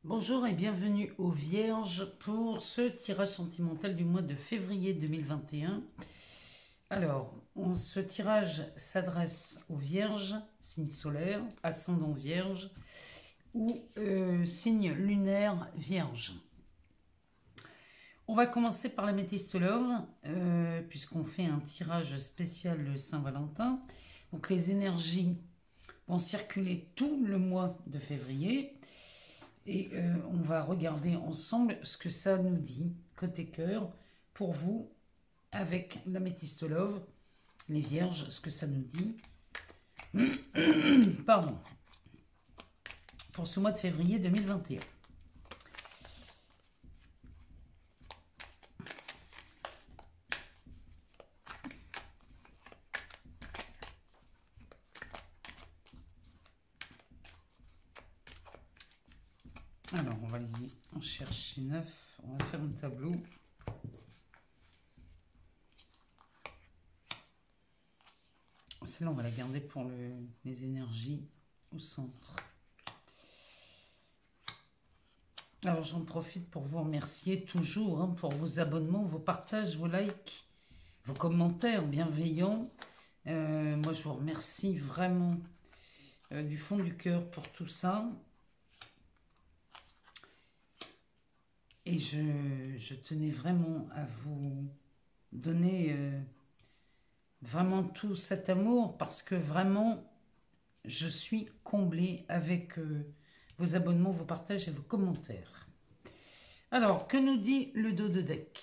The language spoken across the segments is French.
Bonjour et bienvenue aux Vierges pour ce tirage sentimental du mois de février 2021. Alors, ce tirage s'adresse aux Vierges, signe solaire, ascendant Vierge ou signe lunaire Vierge. On va commencer par la Métiste Love, puisqu'on fait un tirage spécial le Saint-Valentin. Donc les énergies vont circuler tout le mois de février. Et on va regarder ensemble ce que ça nous dit, côté cœur, pour vous, avec la Métiste Love, les Vierges, ce que ça nous dit. Pardon. Pour ce mois de février 2021. Alors, on va aller en chercher 9. On va faire un tableau. Celle-là, on va la garder pour les énergies au centre. Alors, j'en profite pour vous remercier toujours pour vos abonnements, vos partages, vos likes, vos commentaires bienveillants. Moi, je vous remercie vraiment du fond du cœur pour tout ça. Et je tenais vraiment à vous donner vraiment tout cet amour parce que vraiment, je suis comblée avec vos abonnements, vos partages et vos commentaires. Alors, que nous dit le dos de deck?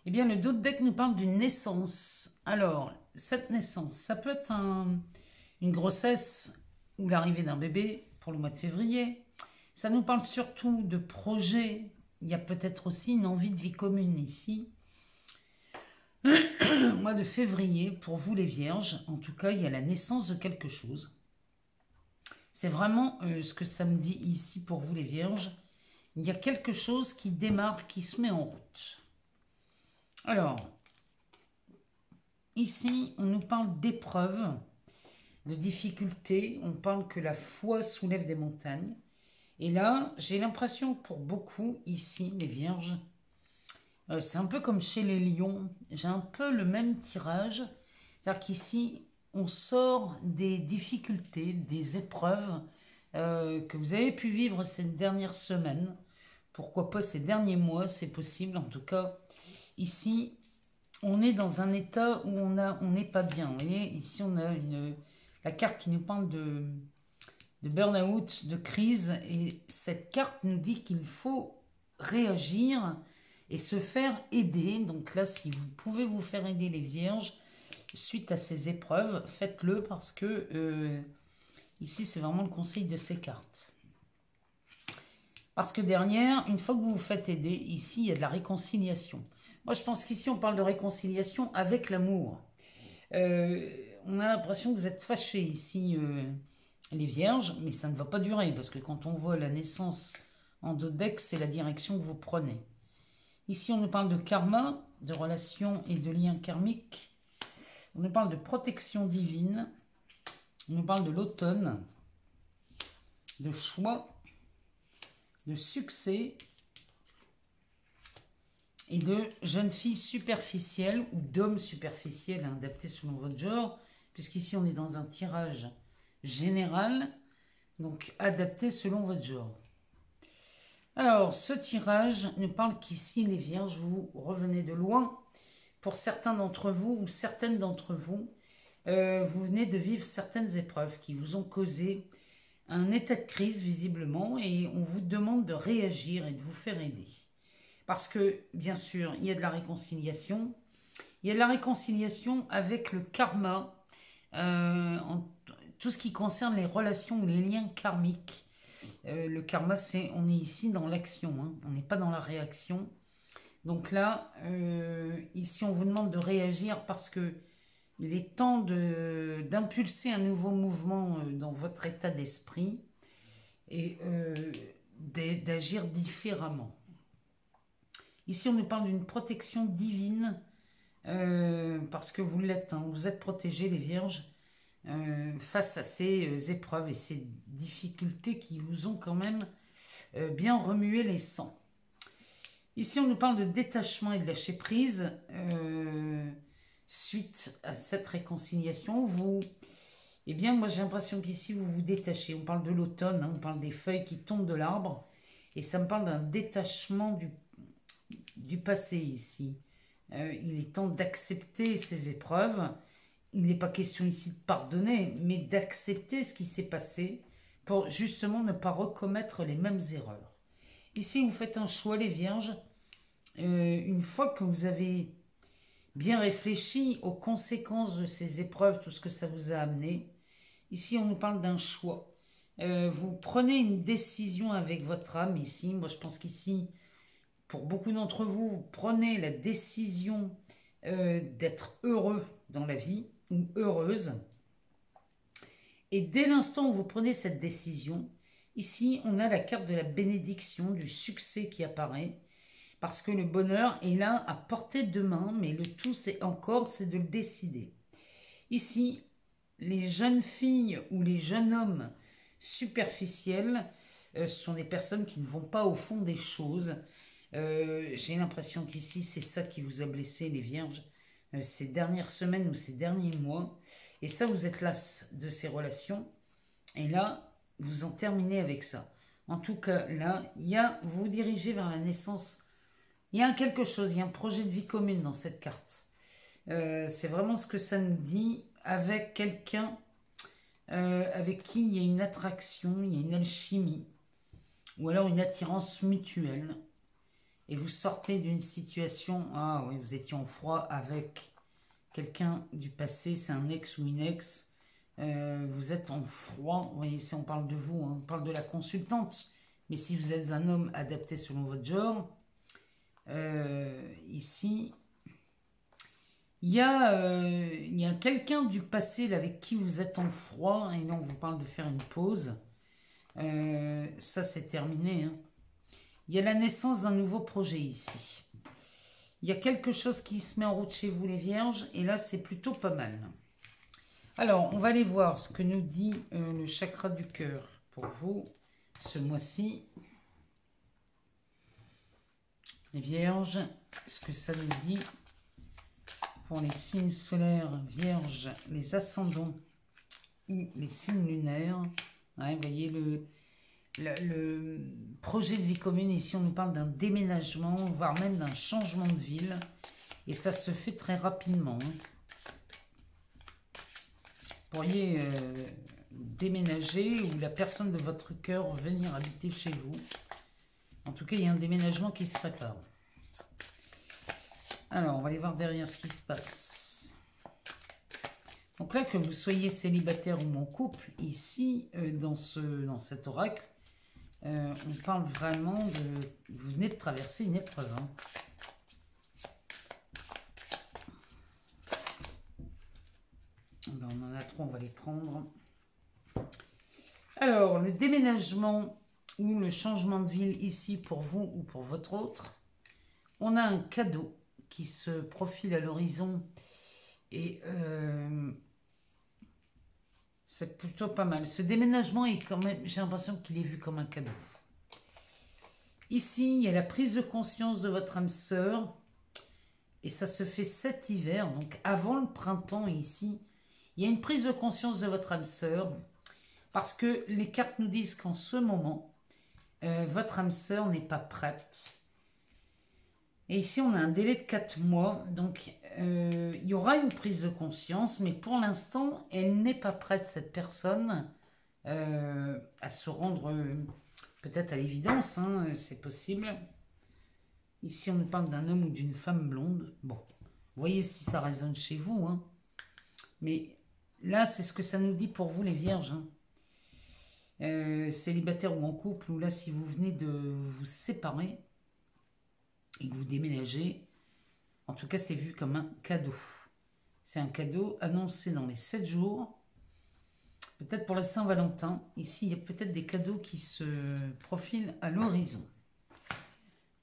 Eh bien, le dos de deck nous parle d'une naissance. Alors, cette naissance, ça peut être une grossesse ou l'arrivée d'un bébé pour le mois de février. Ça nous parle surtout de projets. Il y a peut-être aussi une envie de vie commune ici. Mois de février, pour vous les Vierges, en tout cas, il y a la naissance de quelque chose. C'est vraiment ce que ça me dit ici pour vous les Vierges. Il y a quelque chose qui démarre, qui se met en route. Alors, ici, on nous parle d'épreuves, de difficultés. On parle que la foi soulève des montagnes. Et là, j'ai l'impression pour beaucoup, ici, les Vierges, c'est un peu comme chez les Lions. J'ai un peu le même tirage. C'est-à-dire qu'ici, on sort des difficultés, des épreuves que vous avez pu vivre ces dernières semaines. Pourquoi pas ces derniers mois, c'est possible. En tout cas, ici, on est dans un état où on n'est pas bien. Vous voyez, ici, on a la carte qui nous parle de burn-out, de crise. Et cette carte nous dit qu'il faut réagir et se faire aider. Donc là, si vous pouvez vous faire aider les Vierges suite à ces épreuves, faites-le parce que ici, c'est vraiment le conseil de ces cartes. Parce que derrière, une fois que vous vous faites aider, ici, il y a de la réconciliation. Moi, je pense qu'ici, on parle de réconciliation avec l'amour. On a l'impression que vous êtes fâchés ici, les Vierges, mais ça ne va pas durer parce que quand on voit la naissance en dos de deck, c'est la direction que vous prenez. Ici, on nous parle de karma, de relations et de liens karmiques. On nous parle de protection divine. On nous parle de l'automne, de choix, de succès et de jeunes filles superficielles ou d'hommes superficiels, adaptés selon votre genre, puisqu'ici, on est dans un tirage général, donc adapté selon votre genre. Alors, ce tirage nous parle qu'ici, les Vierges, vous revenez de loin. Pour certains d'entre vous ou certaines d'entre vous, vous venez de vivre certaines épreuves qui vous ont causé un état de crise, visiblement, et on vous demande de réagir et de vous faire aider. Parce que, bien sûr, il y a de la réconciliation. Il y a de la réconciliation avec le karma, tout ce qui concerne les relations ou les liens karmiques. Le karma, on est ici dans l'action, on n'est pas dans la réaction. Donc là, ici, on vous demande de réagir parce que il est temps d'impulser un nouveau mouvement dans votre état d'esprit et d'agir différemment. Ici, on nous parle d'une protection divine parce que vous l'êtes, vous êtes protégés, les Vierges. face à ces épreuves et ces difficultés qui vous ont quand même bien remué les sangs. Ici, on nous parle de détachement et de lâcher prise suite à cette réconciliation. Eh bien, moi, j'ai l'impression qu'ici, vous vous détachez. On parle de l'automne, hein, on parle des feuilles qui tombent de l'arbre. Et ça me parle d'un détachement du passé ici. Il est temps d'accepter ces épreuves. Il n'est pas question ici de pardonner, mais d'accepter ce qui s'est passé pour justement ne pas recommettre les mêmes erreurs. Ici, vous faites un choix, les vierges. Une fois que vous avez bien réfléchi aux conséquences de ces épreuves, tout ce que ça vous a amené, ici, on nous parle d'un choix. Vous prenez une décision avec votre âme ici. Moi, je pense qu'ici, pour beaucoup d'entre vous, vous prenez la décision d'être heureux dans la vie ou heureuse. Et dès l'instant où vous prenez cette décision, ici, on a la carte de la bénédiction, du succès qui apparaît. Parce que le bonheur est là à portée de main, mais le tout, c'est de le décider. Ici, les jeunes filles ou les jeunes hommes superficiels sont des personnes qui ne vont pas au fond des choses. J'ai l'impression qu'ici, c'est ça qui vous a blessé, les vierges, ces dernières semaines ou ces derniers mois. Et ça, vous êtes las de ces relations. Et là, vous en terminez avec ça. En tout cas, là, vous vous dirigez vers la naissance. Il y a quelque chose, il y a un projet de vie commune dans cette carte. C'est vraiment ce que ça nous dit, avec quelqu'un avec qui il y a une attraction, il y a une alchimie, ou alors une attirance mutuelle. Et vous sortez d'une situation, ah oui, vous étiez en froid avec quelqu'un du passé, c'est un ex ou une ex, vous êtes en froid, vous voyez, si on parle de vous, hein, on parle de la consultante, mais si vous êtes un homme adapté selon votre genre, ici, il y a quelqu'un du passé là, avec qui vous êtes en froid, et là on vous parle de faire une pause. Ça c'est terminé. Hein. Il y a la naissance d'un nouveau projet ici. Il y a quelque chose qui se met en route chez vous les vierges, et là c'est plutôt pas mal. Alors on va aller voir ce que nous dit le chakra du cœur pour vous ce mois-ci. Les vierges, ce que ça nous dit pour les signes solaires vierges, les ascendants ou les signes lunaires. Ouais, vous voyez le projet de vie commune, ici on nous parle d'un déménagement, voire même d'un changement de ville. Et ça se fait très rapidement. Hein. Vous pourriez déménager ou la personne de votre cœur venir habiter chez vous. En tout cas, il y a un déménagement qui se prépare. Alors, on va aller voir derrière ce qui se passe. Donc là, que vous soyez célibataire ou en couple, ici, dans cet oracle, on parle vraiment de... Vous venez de traverser une épreuve. Hein. On en a trois, on va les prendre. Alors, le déménagement ou le changement de ville ici pour vous ou pour votre autre, on a un cadeau qui se profile à l'horizon et c'est plutôt pas mal. Ce déménagement est quand même, j'ai l'impression qu'il est vu comme un cadeau. Ici, il y a la prise de conscience de votre âme sœur et ça se fait cet hiver, donc avant le printemps ici, il y a une prise de conscience de votre âme sœur parce que les cartes nous disent qu'en ce moment, votre âme sœur n'est pas prête. Et ici, on a un délai de 4 mois. Donc, il y aura une prise de conscience. Mais pour l'instant, elle n'est pas prête, cette personne, à se rendre peut-être à l'évidence. Hein, c'est possible. Ici, on nous parle d'un homme ou d'une femme blonde. Bon, vous voyez si ça résonne chez vous. Hein. Mais là, c'est ce que ça nous dit pour vous, les vierges. Hein. Célibataire ou en couple, ou là si vous venez de vous séparer et que vous déménagez, en tout cas c'est vu comme un cadeau. C'est un cadeau annoncé dans les 7 jours, peut-être pour la Saint-Valentin. Ici il y a peut-être des cadeaux qui se profilent à l'horizon.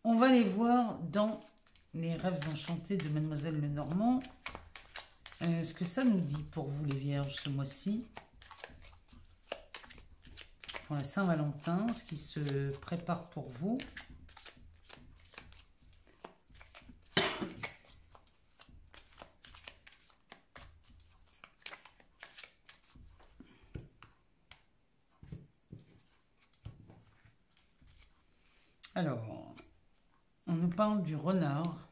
On va les voir dans les rêves enchantés de Mademoiselle Lenormand. Ce que ça nous dit pour vous les Vierges ce mois-ci. Pour la Saint-Valentin, ce qui se prépare pour vous. Alors, on nous parle du renard.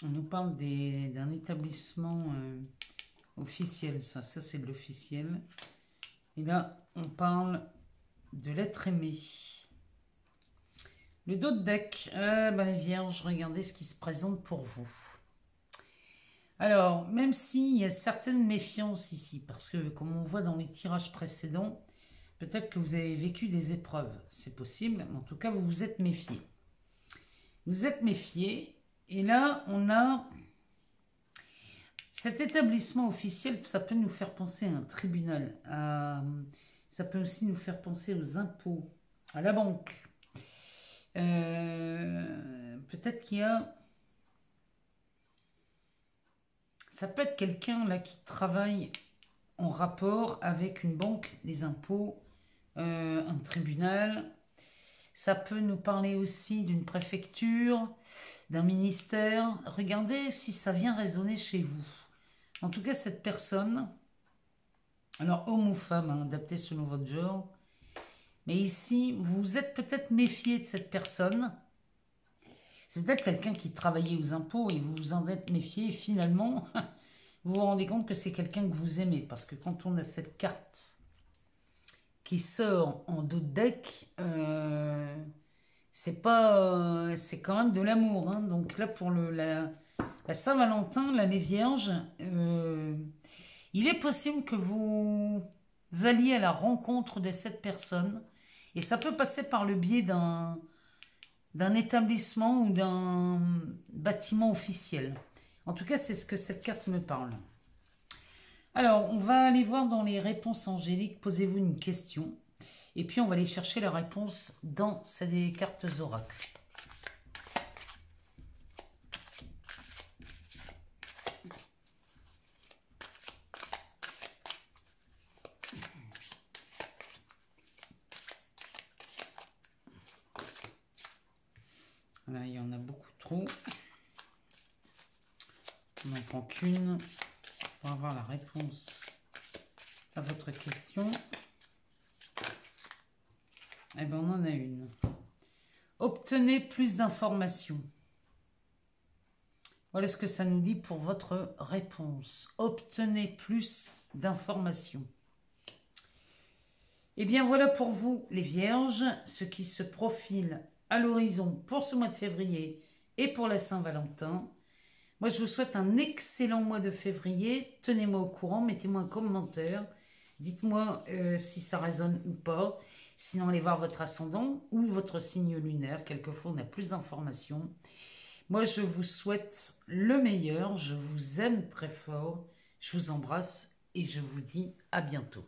On nous parle d'un établissement officiel. Ça c'est de l'officiel. Et là, on parle de l'être aimé. Le dos de deck. Les Vierges, regardez ce qui se présente pour vous. Alors, même s'il y a certaines méfiances ici, parce que comme on voit dans les tirages précédents, peut-être que vous avez vécu des épreuves. C'est possible, mais en tout cas, vous vous êtes méfié. Vous êtes méfié. Et là, on a cet établissement officiel, ça peut nous faire penser à un tribunal. Ça peut aussi nous faire penser aux impôts, à la banque. Peut-être qu'il y a... Ça peut être quelqu'un là qui travaille en rapport avec une banque, les impôts, un tribunal. Ça peut nous parler aussi d'une préfecture, d'un ministère. Regardez si ça vient résonner chez vous. En tout cas, cette personne, alors homme ou femme, adapté selon votre genre, mais ici, vous êtes peut-être méfié de cette personne. C'est peut-être quelqu'un qui travaillait aux impôts et vous vous en êtes méfié et finalement, vous vous rendez compte que c'est quelqu'un que vous aimez. Parce que quand on a cette carte qui sort en dos de deck, c'est quand même de l'amour. Donc là, pour la Saint-Valentin, là, les Vierges, il est possible que vous alliez à la rencontre de cette personne. Et ça peut passer par le biais d'un établissement ou d'un bâtiment officiel. En tout cas, c'est ce que cette carte me parle. Alors, on va aller voir dans les réponses angéliques. Posez-vous une question. Et puis, on va aller chercher la réponse dans ces cartes oracles. Là, il y en a beaucoup trop. On n'en prend qu'une pour avoir la réponse à votre question. Eh bien, on en a une. Obtenez plus d'informations. Voilà ce que ça nous dit pour votre réponse. Obtenez plus d'informations. Eh bien, voilà pour vous, les Vierges, ce qui se profile à l'horizon pour ce mois de février et pour la Saint-Valentin. Moi, je vous souhaite un excellent mois de février. Tenez-moi au courant, mettez-moi un commentaire. Dites-moi si ça résonne ou pas. Sinon, allez voir votre ascendant ou votre signe lunaire. Quelquefois, on a plus d'informations. Moi, je vous souhaite le meilleur. Je vous aime très fort. Je vous embrasse et je vous dis à bientôt.